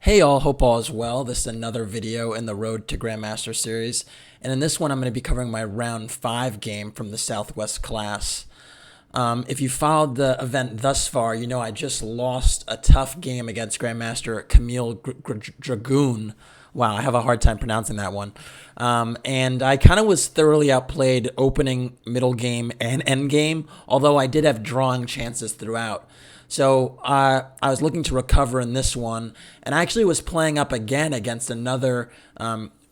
Hey all, hope all is well. This is another video in the Road to Grandmaster series, and in this one I'm going to be covering my round 5 game from the Southwest class. If you followed the event thus far, you know I just lost a tough game against Grandmaster Camille Dragoon. Wow, I have a hard time pronouncing that one. And I kind of was thoroughly outplayed opening, middle game, and end game, although I did have drawing chances throughout. So I was looking to recover in this one, and I actually was playing up again against another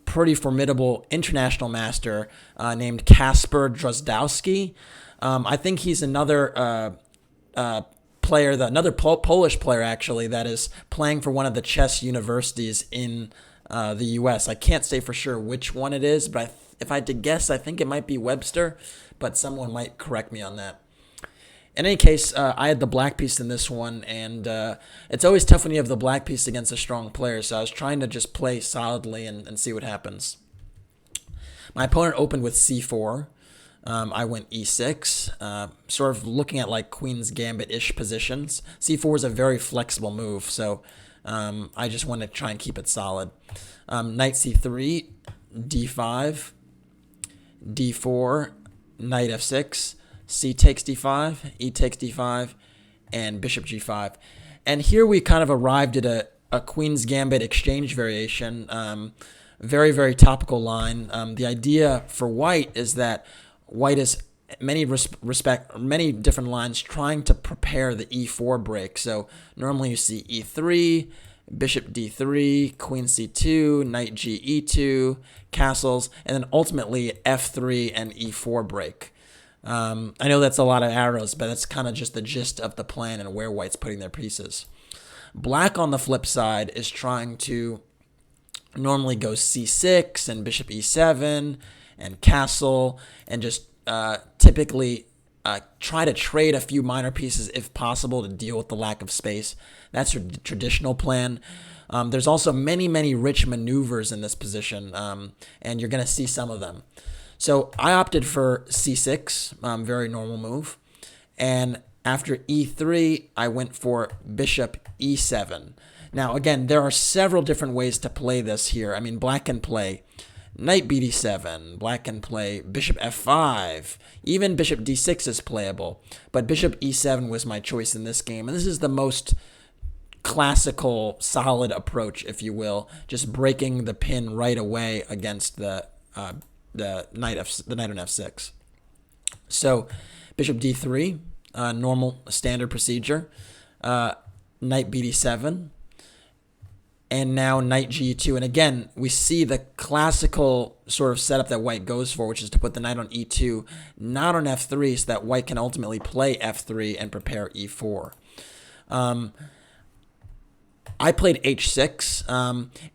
pretty formidable international master named Kacper Drozdowski. I think he's another player, another Polish player actually, that is playing for one of the chess universities in the U.S. I can't say for sure which one it is, but if I had to guess, I think it might be Webster, but someone might correct me on that. In any case, I had the black piece in this one, and it's always tough when you have the black piece against a strong player, so I was trying to just play solidly and see what happens. My opponent opened with c4. I went e6, sort of looking at like Queen's Gambit-ish positions. c4 is a very flexible move, so I just want to try and keep it solid. Knight c3, d5, d4, knight f6, c takes d5, e takes d5, and bishop g5. And here we kind of arrived at a Queen's Gambit exchange variation. Very, very topical line. The idea for white is that white is many different lines trying to prepare the e4 break. So normally you see e3, bishop d3, queen c2, knight g e2, castles, and then ultimately f3 and e4 break. I know that's a lot of arrows, but that's kind of just the gist of the plan and where white's putting their pieces. Black, on the flip side, is trying to normally go c6 and bishop e7 and castle and just typically try to trade a few minor pieces if possible to deal with the lack of space. That's your traditional plan. There's also many, many rich maneuvers in this position, and you're going to see some of them. So I opted for c6, very normal move. And after e3, I went for bishop e7. Now, again, there are several different ways to play this here. I mean, black can play knight bd7. Black can play bishop f5. Even bishop d6 is playable. But bishop e7 was my choice in this game. And this is the most classical, solid approach, if you will. Just breaking the pin right away against the knight on f6. So bishop d3, normal standard procedure. Knight bd7. And now knight g2. And again, we see the classical sort of setup that white goes for, which is to put the knight on e2, not on f3, so that white can ultimately play f3 and prepare e4. I played h6.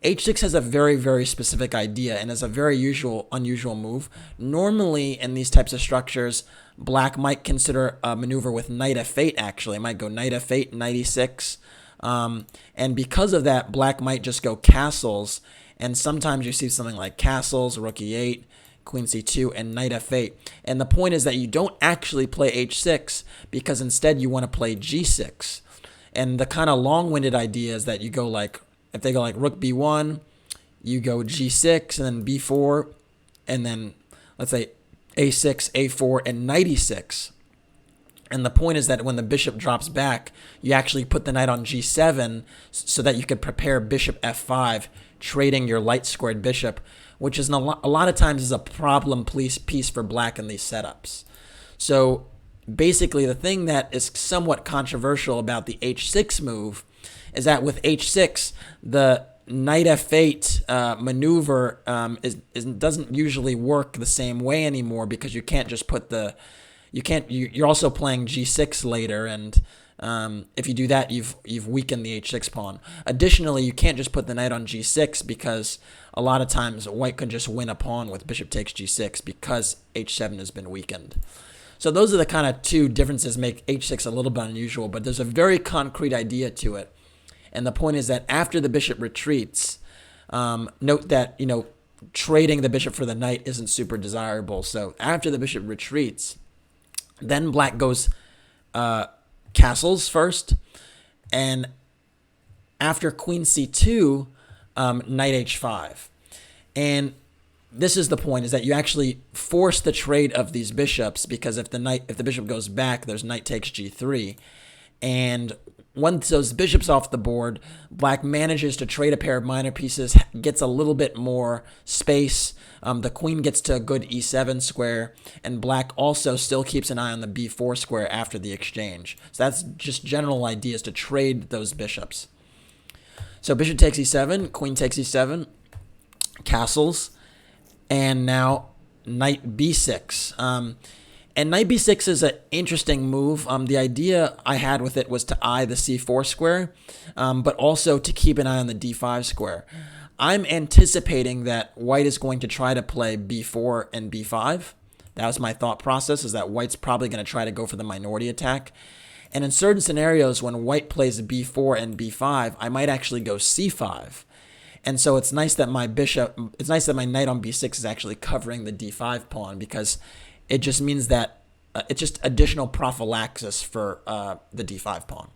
H6 has a very, very specific idea and is a very unusual move. Normally, in these types of structures, black might consider a maneuver with knight f8, actually. It might go knight f8, knight e6. And because of that, black might just go castles. And sometimes you see something like castles, rook e8, queen c2, and knight f8. And the point is that you don't actually play h6 because instead you want to play g6. And the kind of long-winded idea is that you go like, if they go like rook b1, you go g6, and then b4, and then let's say a6, a4, and knight e6. And the point is that when the bishop drops back, you actually put the knight on g7 so that you could prepare bishop f5, trading your light-squared bishop, which is a lot of times is a problem piece for black in these setups. So basically, the thing that is somewhat controversial about the h6 move is that with h6, the knight f8 maneuver doesn't usually work the same way anymore because you can't just put you're also playing g6 later, and if you do that, you've weakened the h6 pawn. Additionally, you can't just put the knight on g6 because a lot of times white can just win a pawn with bishop takes g6 because h7 has been weakened. So those are the kind of two differences make h6 a little bit unusual, but there's a very concrete idea to it. And the point is that after the bishop retreats, note that, trading the bishop for the knight isn't super desirable. So after the bishop retreats, then black goes castles first, and after queen c2, knight h5. And this is the point, is that you actually force the trade of these bishops, because if the bishop goes back, there's knight takes g3. And once those bishops off the board, black manages to trade a pair of minor pieces, gets a little bit more space. The queen gets to a good e7 square, and black also still keeps an eye on the b4 square after the exchange. So that's just general ideas to trade those bishops. So bishop takes e7, queen takes e7, castles, and now knight b6. And knight b6 is an interesting move. The idea I had with it was to eye the c4 square, but also to keep an eye on the d5 square. I'm anticipating that white is going to try to play b4 and b5. That was my thought process, is that white's probably going to try to go for the minority attack. And in certain scenarios, when white plays b4 and b5, I might actually go c5. And so it's nice that my knight on b6 is actually covering the d5 pawn, because it just means that it's just additional prophylaxis for the d5 pawn.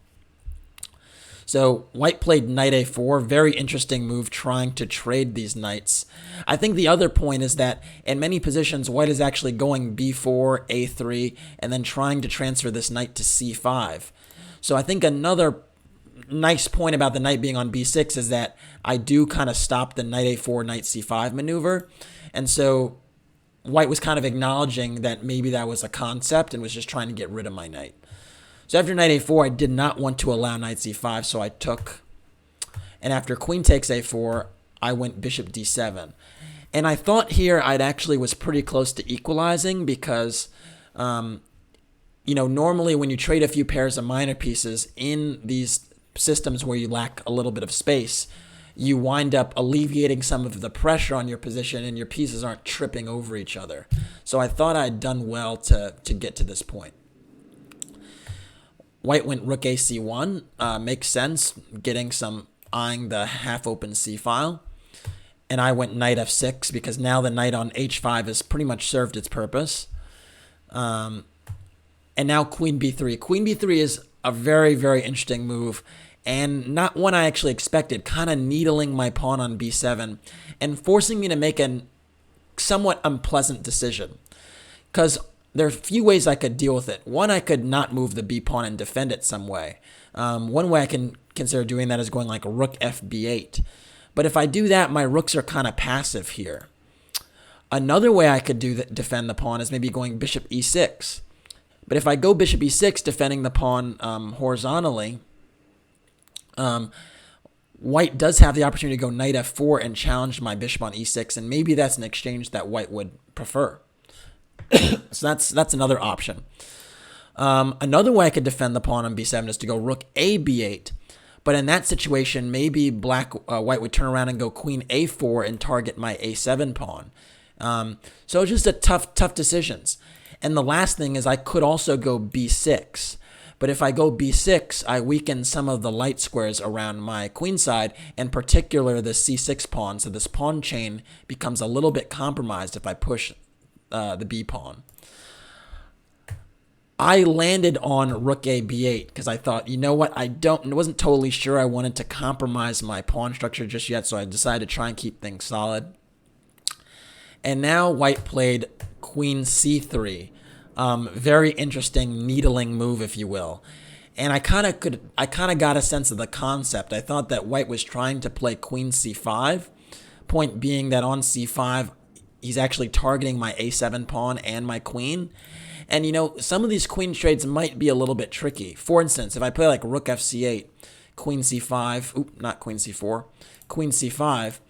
So white played knight a4, very interesting move, trying to trade these knights. I think the other point is that in many positions, white is actually going b4, a3, and then trying to transfer this knight to c5. So I think another nice point about the knight being on b6 is that I do kind of stop the knight a4, knight c5 maneuver. And so white was kind of acknowledging that maybe that was a concept and was just trying to get rid of my knight. So after knight a4, I did not want to allow knight c5, so I took. And after queen takes a4, I went bishop d7. And I thought here I'd actually was pretty close to equalizing, because normally when you trade a few pairs of minor pieces in these systems where you lack a little bit of space, you wind up alleviating some of the pressure on your position, and your pieces aren't tripping over each other. So I thought I'd done well to get to this point. White went rook a c1, makes sense, getting some eyeing the half-open c-file. And I went knight f6, because now the knight on h5 has pretty much served its purpose. And now queen b3. Queen b3 is a very, very interesting move, and not one I actually expected, kind of needling my pawn on b7 and forcing me to make a somewhat unpleasant decision. Because there are a few ways I could deal with it. One, I could not move the b pawn and defend it some way. One way I can consider doing that is going like rook fb8. But if I do that, my rooks are kind of passive here. Another way I could defend the pawn is maybe going bishop e6. But if I go bishop e6, defending the pawn horizontally, white does have the opportunity to go knight f4 and challenge my bishop on e6, and maybe that's an exchange that white would prefer. So that's another option. Another way I could defend the pawn on b7 is to go rook a b8. But in that situation, maybe white would turn around and go queen a4 and target my a7 pawn. So it's just a tough decisions. And the last thing is I could also go b6. But if I go b6, I weaken some of the light squares around my queen side, in particular the c6 pawn. So this pawn chain becomes a little bit compromised if I push the b pawn. I landed on rook a b8 because I thought, you know what, I wasn't totally sure I wanted to compromise my pawn structure just yet, so I decided to try and keep things solid. And now white played queen c3. Very interesting needling move, if you will. And I kind of got a sense of the concept. I thought that white was trying to play queen c5, point being that on c5, he's actually targeting my a7 pawn and my queen. And, some of these queen trades might be a little bit tricky. For instance, if I play like rook fc8, queen c5, not queen c4, queen c5,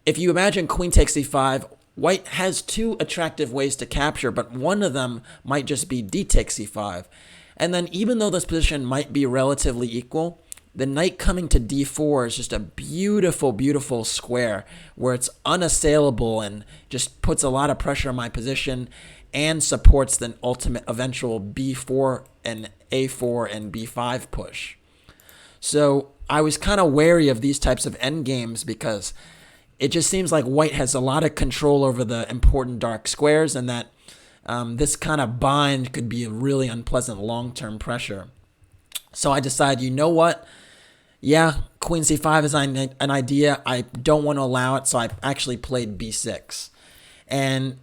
if you imagine queen takes c5, white has two attractive ways to capture, but one of them might just be d takes c5. And then even though this position might be relatively equal, the knight coming to d4 is just a beautiful, beautiful square where it's unassailable and just puts a lot of pressure on my position and supports the ultimate eventual b4 and a4 and b5 push. So I was kind of wary of these types of endgames because it just seems like white has a lot of control over the important dark squares, and that this kind of bind could be a really unpleasant long-term pressure. So I decided, you know what? Yeah, queen c5 is an idea. I don't want to allow it, so I actually played b6. And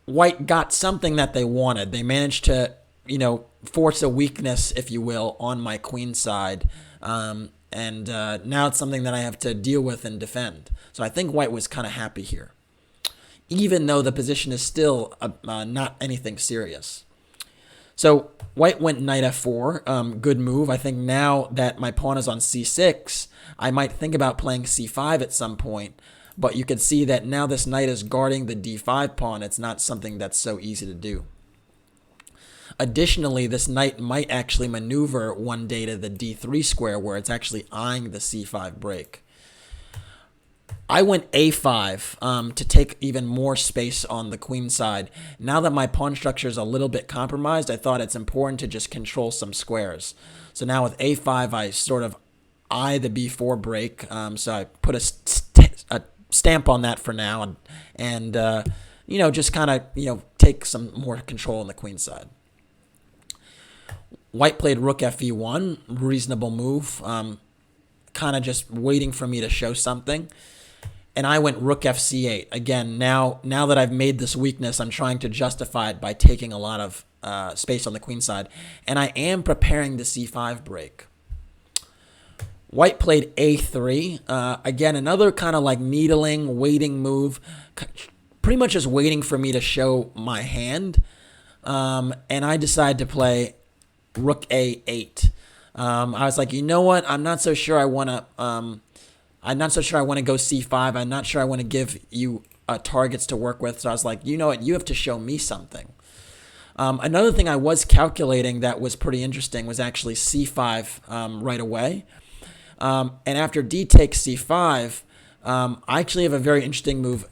white got something that they wanted. They managed to, force a weakness, if you will, on my queen side. And now it's something that I have to deal with and defend. So I think white was kind of happy here, even though the position is still not anything serious. So white went knight f4, good move. I think now that my pawn is on c6, I might think about playing c5 at some point, but you can see that now this knight is guarding the d5 pawn. It's not something that's so easy to do. Additionally, this knight might actually maneuver one day to the d3 square where it's actually eyeing the c5 break. I went a5 to take even more space on the queen side. Now that my pawn structure is a little bit compromised, I thought it's important to just control some squares. So now with a5, I sort of eye the b4 break. So I put a stamp on that for now, and just kind of take some more control on the queen side. White played rook fe1, reasonable move, kind of just waiting for me to show something. And I went rook fc8. Again, now that I've made this weakness, I'm trying to justify it by taking a lot of space on the queen side. And I am preparing the c5 break. White played a3. Again, another kind of like needling, waiting move. Pretty much just waiting for me to show my hand. And I decided to play rook a8. I was like, you know what? I'm not so sure I want to go c5. I'm not sure I want to give you targets to work with. So I was like, you know what? You have to show me something. Another thing I was calculating that was pretty interesting was actually c5 right away. And after d takes c5, I actually have a very interesting move,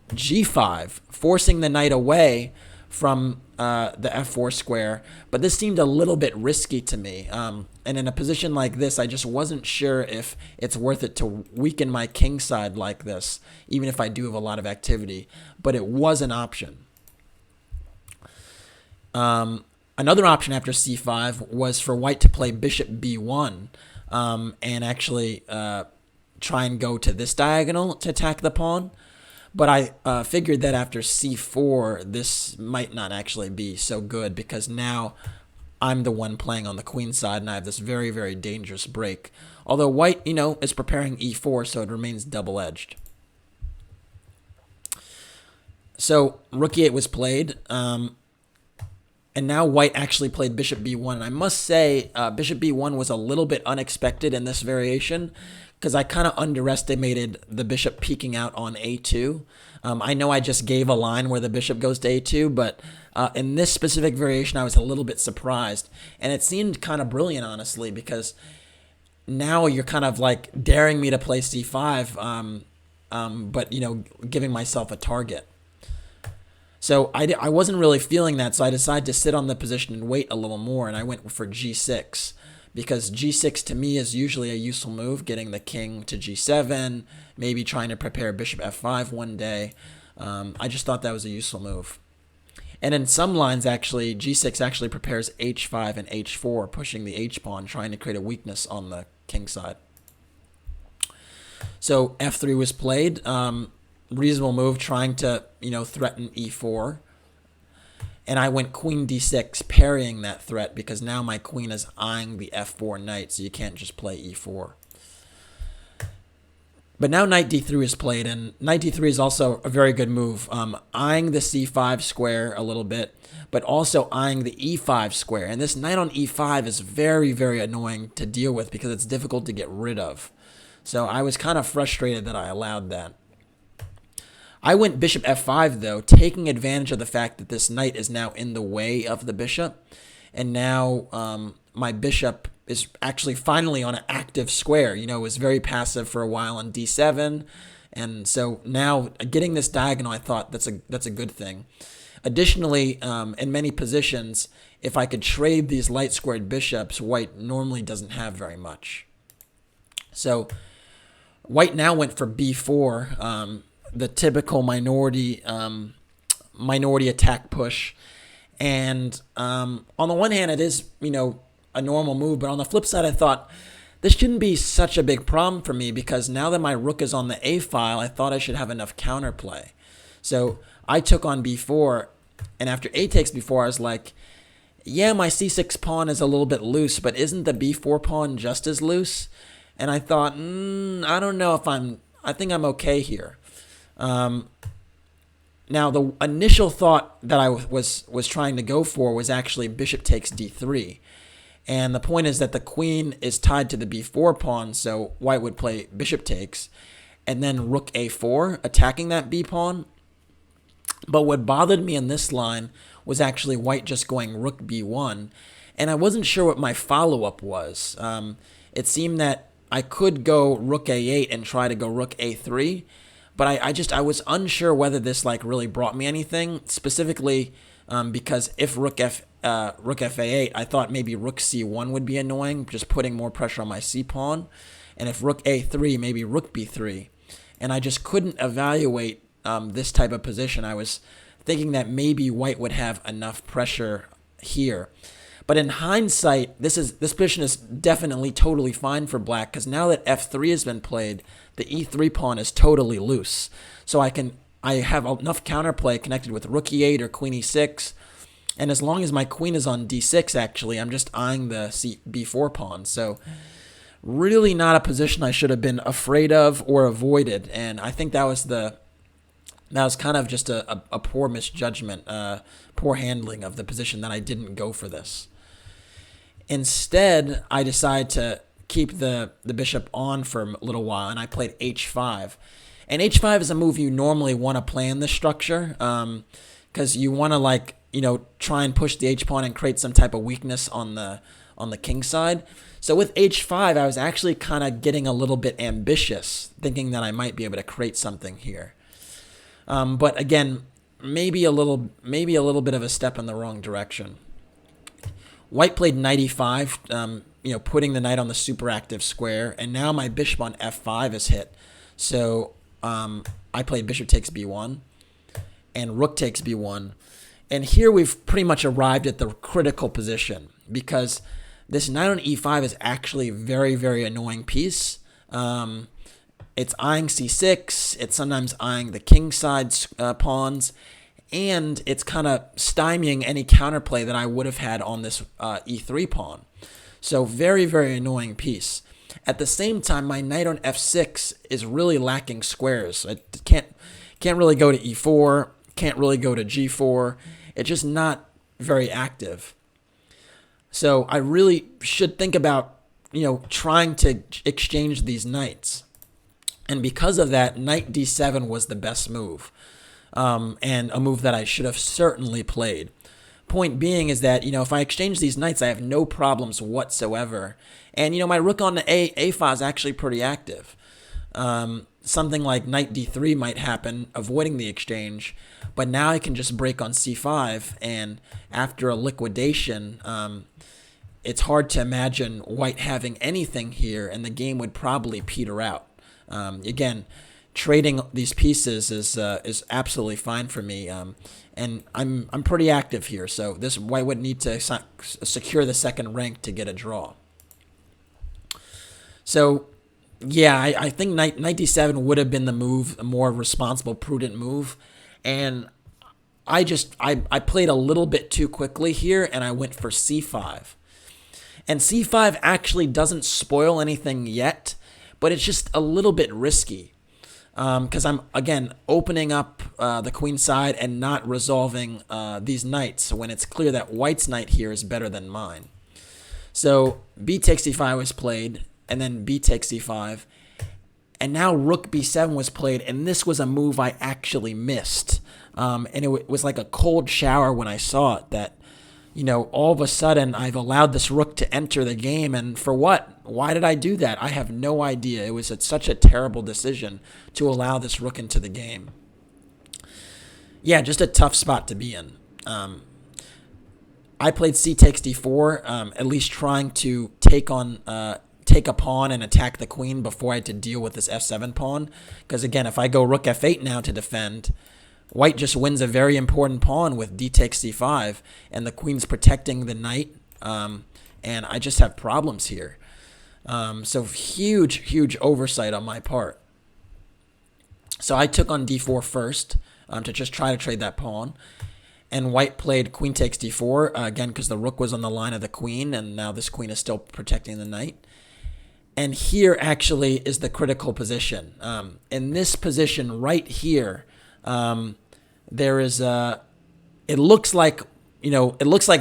g5, forcing the knight away from the f4 square, but this seemed a little bit risky to me. And in a position like this, I just wasn't sure if it's worth it to weaken my king side like this, even if I do have a lot of activity, but it was an option. Another option after c5 was for white to play bishop b1 and actually try and go to this diagonal to attack the pawn. But I figured that after c4, this might not actually be so good because now I'm the one playing on the queen side and I have this very, very dangerous break. Although white, is preparing e4, so it remains double-edged. So rook e8 was played, and now white actually played bishop b1. And I must say, bishop b1 was a little bit unexpected in this variation, because I kind of underestimated the bishop peeking out on a2. I know I just gave a line where the bishop goes to a2, but in this specific variation, I was a little bit surprised. And it seemed kind of brilliant, honestly, because now you're kind of like daring me to play c5, but, giving myself a target. So I wasn't really feeling that, so I decided to sit on the position and wait a little more, and I went for g6. Because g6 to me is usually a useful move, getting the king to g7, maybe trying to prepare bishop f5 one day. I just thought that was a useful move. And in some lines, actually, g6 actually prepares h5 and h4, pushing the h-pawn, trying to create a weakness on the king side. So f3 was played. Reasonable move, trying to, threaten e4. And I went queen d6, parrying that threat, because now my queen is eyeing the f4 knight, so you can't just play e4. But now knight d3 is played, and knight d3 is also a very good move, eyeing the c5 square a little bit, but also eyeing the e5 square. And this knight on e5 is very, very annoying to deal with because it's difficult to get rid of. So I was kind of frustrated that I allowed that. I went bishop f5, though, taking advantage of the fact that this knight is now in the way of the bishop. And now my bishop is actually finally on an active square. It was very passive for a while on d7. And so now getting this diagonal, I thought that's a good thing. Additionally, in many positions, if I could trade these light squared bishops, white normally doesn't have very much. So white now went for b4, the typical minority attack push. And on the one hand, it is, a normal move. But on the flip side, I thought this shouldn't be such a big problem for me because now that my rook is on the a file, I thought I should have enough counterplay. So I took on b4, and after a takes b4, I was like, yeah, my c6 pawn is a little bit loose, but isn't the b4 pawn just as loose? And I thought, I don't know if I think I'm okay here. Now, the initial thought that I was trying to go for was actually bishop takes d3. And the point is that the queen is tied to the b4 pawn, so white would play bishop takes, and then rook a4, attacking that b pawn. But what bothered me in this line was actually white just going rook b1, and I wasn't sure what my follow-up was. It seemed that I could go rook a8 and try to go rook a3, but I was unsure whether this like really brought me anything, specifically because if rook fa8, I thought maybe rook c1 would be annoying, just putting more pressure on my c pawn, and if rook a3, maybe rook b3, and I just couldn't evaluate this type of position. I was thinking that maybe white would have enough pressure here. But in hindsight, this position is definitely totally fine for black, because now that f3 has been played, the e3 pawn is totally loose. So I have enough counterplay connected with rook e8 or queen e6, and as long as my queen is on d6, actually, I'm just eyeing the b4 pawn. So really not a position I should have been afraid of or avoided, and I think that was kind of just a poor misjudgment, poor handling of the position that I didn't go for this. Instead, I decided to keep the bishop on for a little while, and I played h5. And h5 is a move you normally want to play in this structure, because you want to try and push the h pawn and create some type of weakness on the king side. So with h5, I was actually kind of getting a little bit ambitious, thinking that I might be able to create something here. But again, maybe a little bit of a step in the wrong direction. White played knight e5, putting the knight on the super active square, and now my bishop on f5 is hit. So I played bishop takes b1, and rook takes b1, and here we've pretty much arrived at the critical position, because this knight on e5 is actually a very, very annoying piece. It's eyeing c6, it's sometimes eyeing the king side pawns, and it's kind of stymieing any counterplay that I would have had on this e3 pawn. So very, very annoying piece. At the same time, my knight on f6 is really lacking squares. I can't really go to e4, can't really go to g4. It's just not very active. So I really should think about, trying to exchange these knights. And because of that, knight d7 was the best move, and a move that I should have certainly played. Point being is that, if I exchange these knights, I have no problems whatsoever. And, my rook on the a file is actually pretty active. Something like knight d3 might happen, avoiding the exchange, but now I can just break on c5, and after a liquidation, it's hard to imagine white having anything here, and the game would probably peter out. Again, trading these pieces is absolutely fine for me, and I'm pretty active here. So this white would need to secure the second rank to get a draw. So yeah, I think knight d7 would have been the move, a more responsible, prudent move, and I played a little bit too quickly here, and I went for c5. And c5 actually doesn't spoil anything yet, but it's just a little bit risky, because I'm, again, opening up the queen side and not resolving these knights when it's clear that white's knight here is better than mine. So b takes c5 was played, and then b takes c5, and now rook b7 was played, and this was a move I actually missed. And it was like a cold shower when I saw it, that all of a sudden I've allowed this rook to enter the game, and for what? Why did I do that? I have no idea. It was such a terrible decision to allow this rook into the game. Yeah, just a tough spot to be in. I played c takes d4, at least trying to take a pawn and attack the queen before I had to deal with this f7 pawn. Because again, if I go rook f8 now to defend, white just wins a very important pawn with d takes c5, and the queen's protecting the knight, and I just have problems here. So huge oversight on my part. So I took on d4 first to just try to trade that pawn. And white played queen takes d4, again, because the rook was on the line of the queen, and now this queen is still protecting the knight. And here actually is the critical position. In this position right here, there is it looks like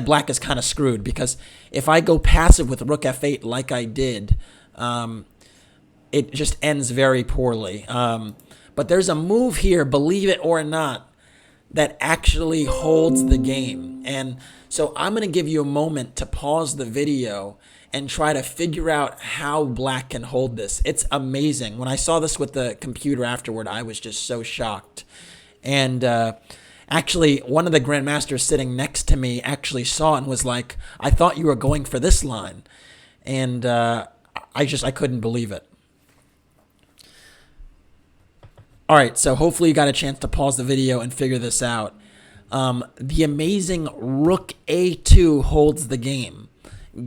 black is kind of screwed, because if I go passive with rook f8 like I did, it just ends very poorly. But there's a move here, believe it or not, that actually holds the game. And so I'm going to give you a moment to pause the video and try to figure out how black can hold this. It's amazing. When I saw this with the computer afterward, I was just so shocked. And actually, one of the Grandmasters sitting next to me actually saw it and was like, I thought you were going for this line. And I couldn't believe it. All right, so hopefully you got a chance to pause the video and figure this out. The amazing rook a2 holds the game,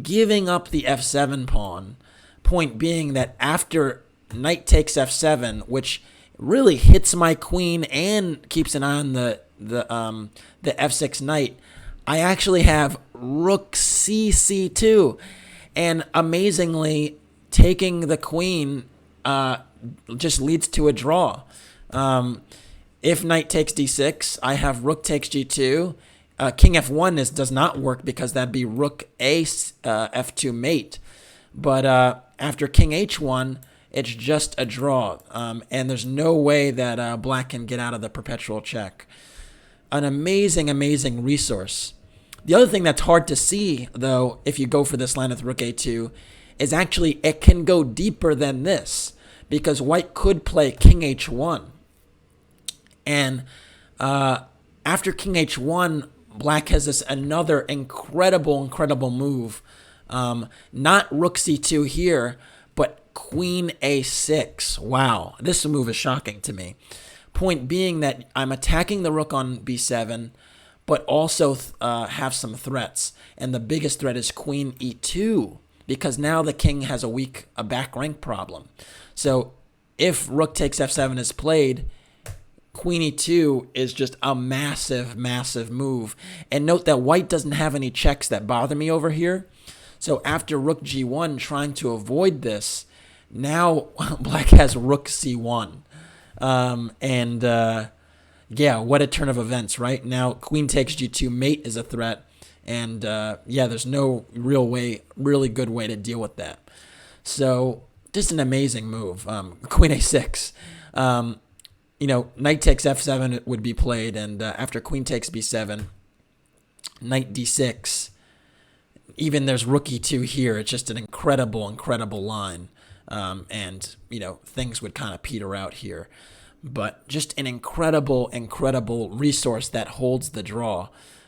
giving up the f7 pawn. Point being that after knight takes f7, which really hits my queen and keeps an eye on the f6 knight, I actually have rook c2, and amazingly, taking the queen just leads to a draw. If knight takes d6, I have rook takes g2. King f1 does not work because that'd be rook a f2 mate. But after king h1, it's just a draw. And there's no way that black can get out of the perpetual check. An amazing resource. The other thing that's hard to see, though, if you go for this line with rook a2, is actually it can go deeper than this, because white could play king h1. And after king h1, black has this another incredible move. Not rook c2 here, but queen a6. Wow, this move is shocking to me. Point being that I'm attacking the rook on b7, but also have some threats. And the biggest threat is queen e2, because now the king has a back rank problem. So if rook takes f7 is played, queen e2 is just a massive move. And note that white doesn't have any checks that bother me over here. So after rook g1, trying to avoid this, now black has rook c1. Yeah, what a turn of events, right? Now queen takes g2 mate is a threat. And yeah, there's no really good way to deal with that. So just an amazing move. Queen a6. Knight takes f7 would be played, and after queen takes b7, knight d6, even there's rook e2 here. It's just an incredible line, and things would kind of peter out here. But just an incredible resource that holds the draw,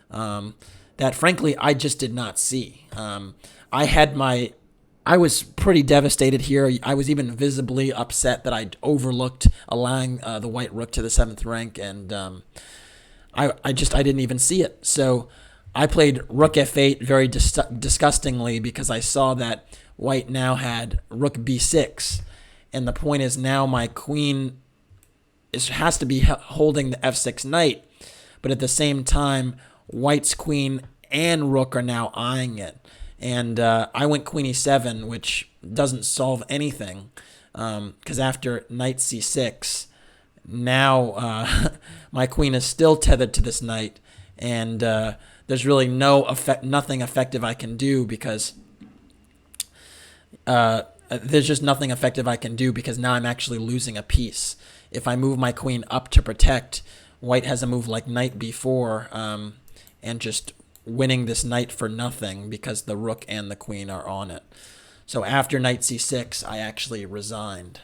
that frankly I just did not see. I was pretty devastated here. I was even visibly upset that I overlooked allowing the white rook to the 7th rank, and I didn't even see it. So I played rook f8 very disgustingly, because I saw that white now had rook b6, and the point is now my queen has to be holding the f6 knight, but at the same time white's queen and rook are now eyeing it. And I went queen e7, which doesn't solve anything, because after knight c6, now my queen is still tethered to this knight, and there's really nothing effective I can do, because there's just nothing effective I can do because now I'm actually losing a piece. If I move my queen up to protect, white has a move like knight b4, and just winning this knight for nothing because the rook and the queen are on it. So after knight c6, I actually resigned.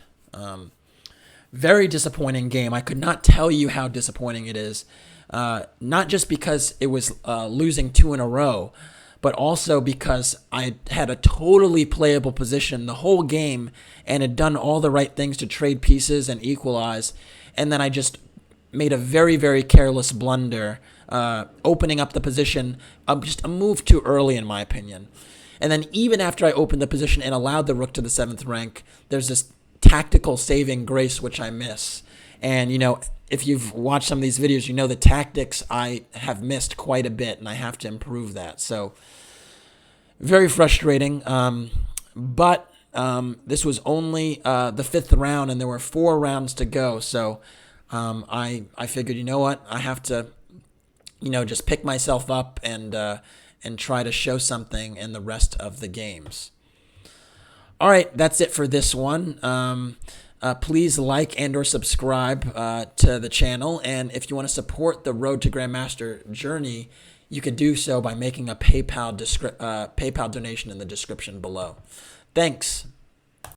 Very disappointing game. I could not tell you how disappointing it is. Not just because it was losing 2 in a row, but also because I had a totally playable position the whole game and had done all the right things to trade pieces and equalize, and then I just made a very careless blunder, opening up the position, just a move too early in my opinion. And then even after I opened the position and allowed the rook to the 7th rank, there's this tactical saving grace which I miss. And, you know, if you've watched some of these videos, you know the tactics I have missed quite a bit, and I have to improve that. So, very frustrating. But this was only the 5th round, and there were 4 rounds to go. So, I figured, you know what, I have to, you know, just pick myself up and try to show something in the rest of the games. All right, that's it for this one. Please like and or subscribe to the channel. And if you want to support the Road to Grandmaster journey, you can do so by making a PayPal donation in the description below. Thanks.